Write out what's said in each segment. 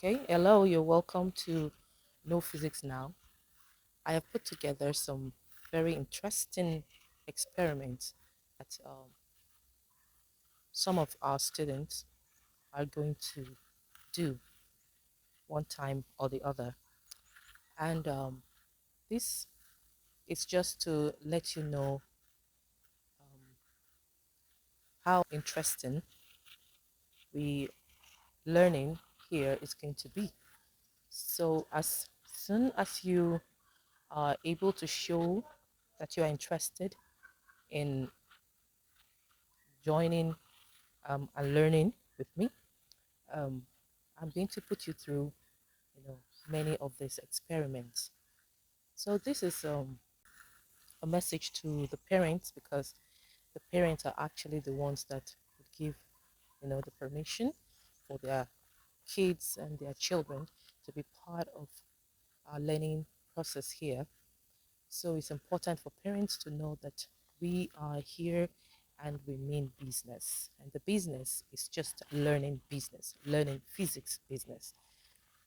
Okay, hello, you're welcome to No Physics Now. I have put together some very interesting experiments that some of our students are going to do one time or the other. And this is just to let you know um, how interesting we learning here is going to be. So, as soon as you are able to show that you are interested in joining and learning with me, um, I'm going to put you through, many of these experiments. So this is a message to the parents because the parents are actually the ones that would give, the permission for their kids and their children to be part of our learning process here. So it's important for parents to know that we are here and we mean business. And the business is just learning business, learning physics business.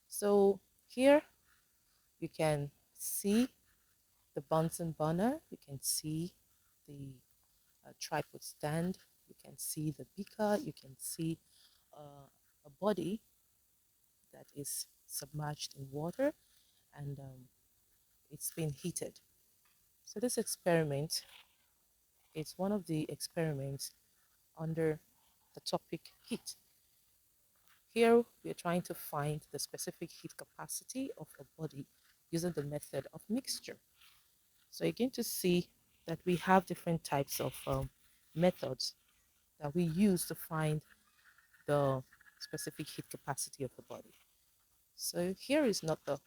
So here you can see the Bunsen burner, you can see the tripod stand, you can see the beaker, you can see a body that is submerged in water and it's been heated. So this experiment is one of the experiments under the topic heat. Here we are trying to find the specific heat capacity of a body using the method of mixture. So you're going to see that we have different types of methods that we use to find the specific heat capacity of the body. So here is not the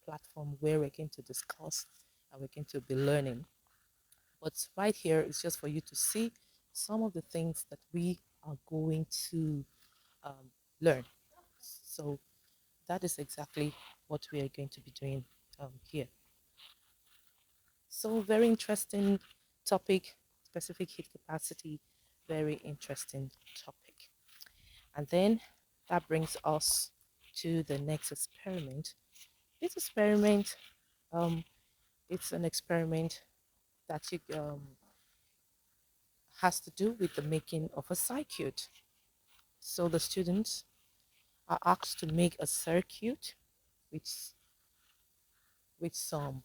platform where we're going to discuss and we're going to be learning, but right here is just for you to see some of the things that we are going to learn. So that is exactly what we are going to be doing here. So very interesting topic, specific heat capacity, very interesting topic. And then that brings us to the next experiment. This experiment, um, it's an experiment that has to do with the making of a circuit. So the students are asked to make a circuit with some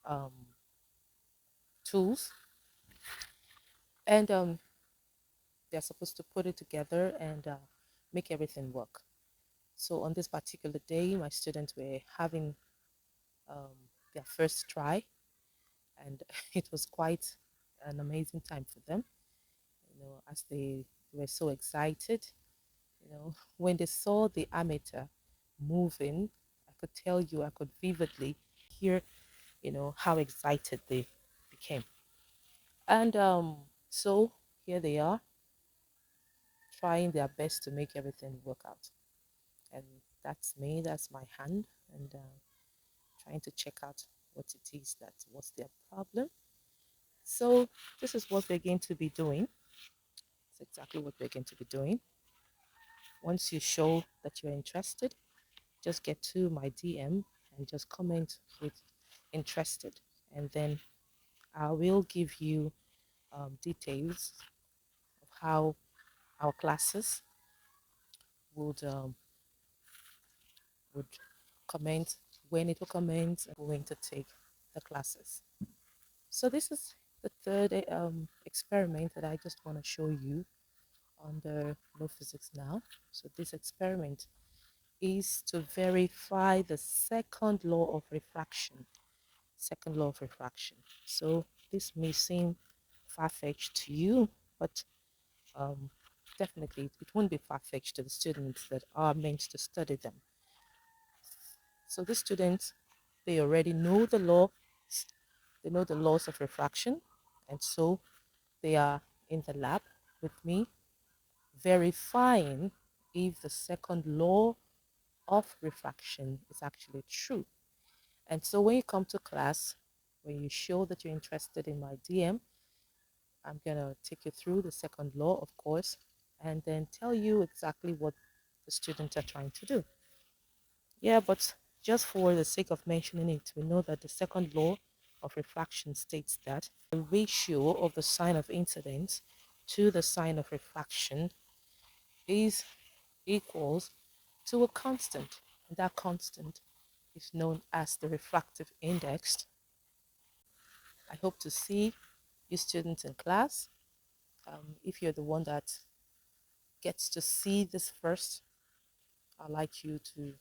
um, tools, and they're supposed to put it together and make everything work. So on this particular day, my students were having their first try, and it was quite an amazing time for them. As they were so excited. When they saw the ammeter moving, I could tell you, I could vividly hear, how excited they became. And so here they are, trying their best to make everything work out. And that's me, that's my hand, and trying to check out what it is that was their problem. So this is what we're going to be doing. It's exactly what we're going to be doing. Once you show that you're interested, just get to my DM and just comment with interested. And then I will give you details of how our classes would would comment, when it will comment, and going to take the classes. So this is the third experiment that I just want to show you under No Physics Now. So this experiment is to verify the second law of refraction. Second law of refraction. So this may seem far-fetched to you, but um, definitely it won't be far-fetched to the students that are meant to study them. So the students, they already know the law, they know the laws of refraction, and so they are in the lab with me verifying if the second law of refraction is actually true. And so when you come to class, when you show that you're interested in my DM, I'm going to take you through the second law, of course, and then tell you exactly what the students are trying to do. Yeah, but just for the sake of mentioning it, we know that the second law of refraction states that the ratio of the sine of incidence to the sine of refraction is equals to a constant. And that constant is known as the refractive index. I hope to see you students in class. If you're the one that gets to see this first, I'd like you to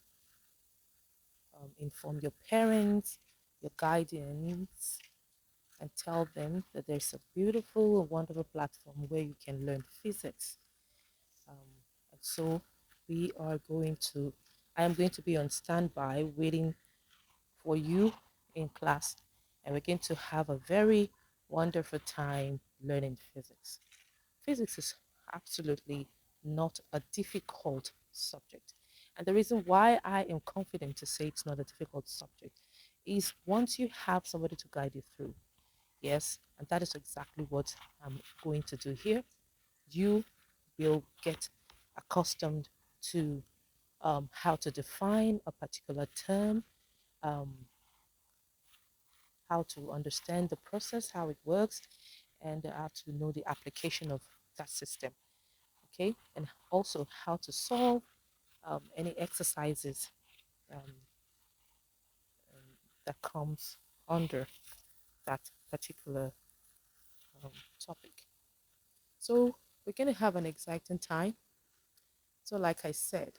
inform your parents, your guardians, and tell them that there's a beautiful and wonderful platform where you can learn physics. And so we are going to, I am going to be on standby waiting for you in class, and we're going to have a very wonderful time learning physics. Physics is absolutely not a difficult subject. And the reason why I am confident to say it's not a difficult subject is once you have somebody to guide you through, yes, and that is exactly what I'm going to do here, you will get accustomed to how to define a particular term, um, how to understand the process, how it works, and how to know the application of that system. Okay, and also how to solve any exercises um, that comes under that particular um, topic. So we're going to have an exciting time. So like I said,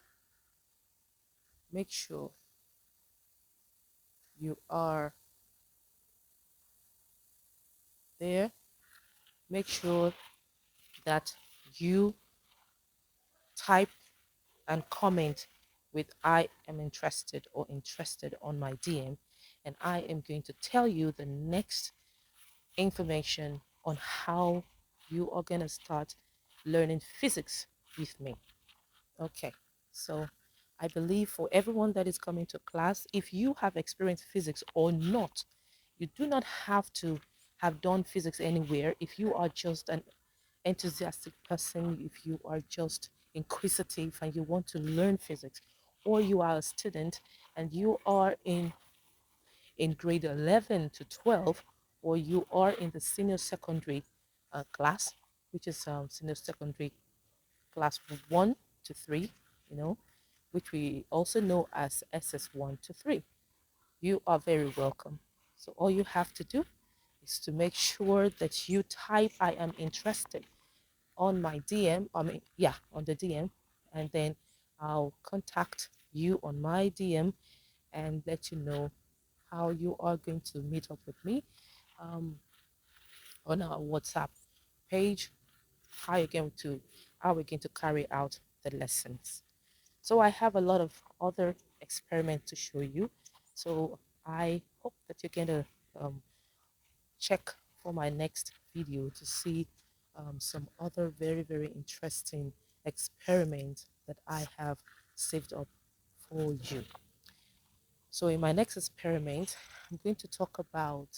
make sure you are there. Make sure that you type and comment with I am interested or interested on my DM, and I am going to tell you the next information on how you are going to start learning physics with me. Okay, so I believe for everyone that is coming to class, if you have experienced physics or not, you do not have to have done physics anywhere. If you are just an enthusiastic person, if you are just inquisitive and you want to learn physics, or you are a student and you are in grade 11 to 12, or you are in the senior secondary class, which is senior secondary class 1 to 3, you know, which we also know as SS1 to 3. You are very welcome. So all you have to do is to make sure that you type I am interested on my DM, yeah, on the DM, and then I'll contact you on my DM and let you know how you are going to meet up with me um, on our WhatsApp page, how you're going to how we're going to carry out the lessons. So I have a lot of other experiments to show you. So I hope that you're going to check for my next video to see some other very, very interesting experiments that I have saved up for you. So in my next experiment, I'm going to talk about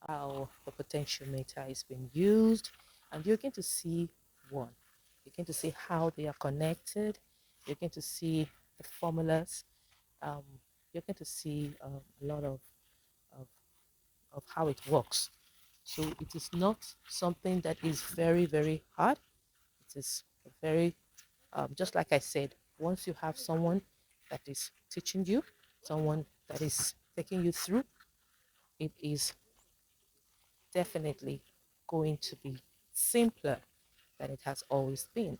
how the potentiometer is being used, and you're going to see one. You're going to see how they are connected. You're going to see the formulas. Um, you're going to see a lot of, of how it works. So it is not something that is very, very hard. It is very, just like I said, once you have someone that is teaching you, someone that is taking you through, it is definitely going to be simpler than it has always been.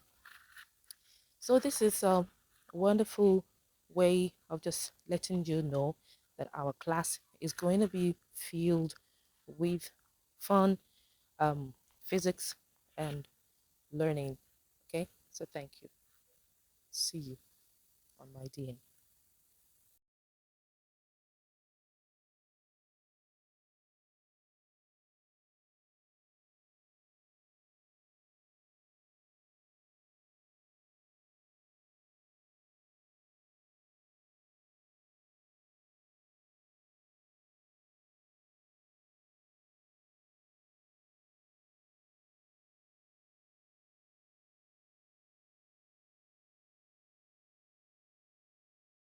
So this is a wonderful way of just letting you know that our class is going to be filled with fun, physics, and learning. Okay, so thank you. See you on my DM.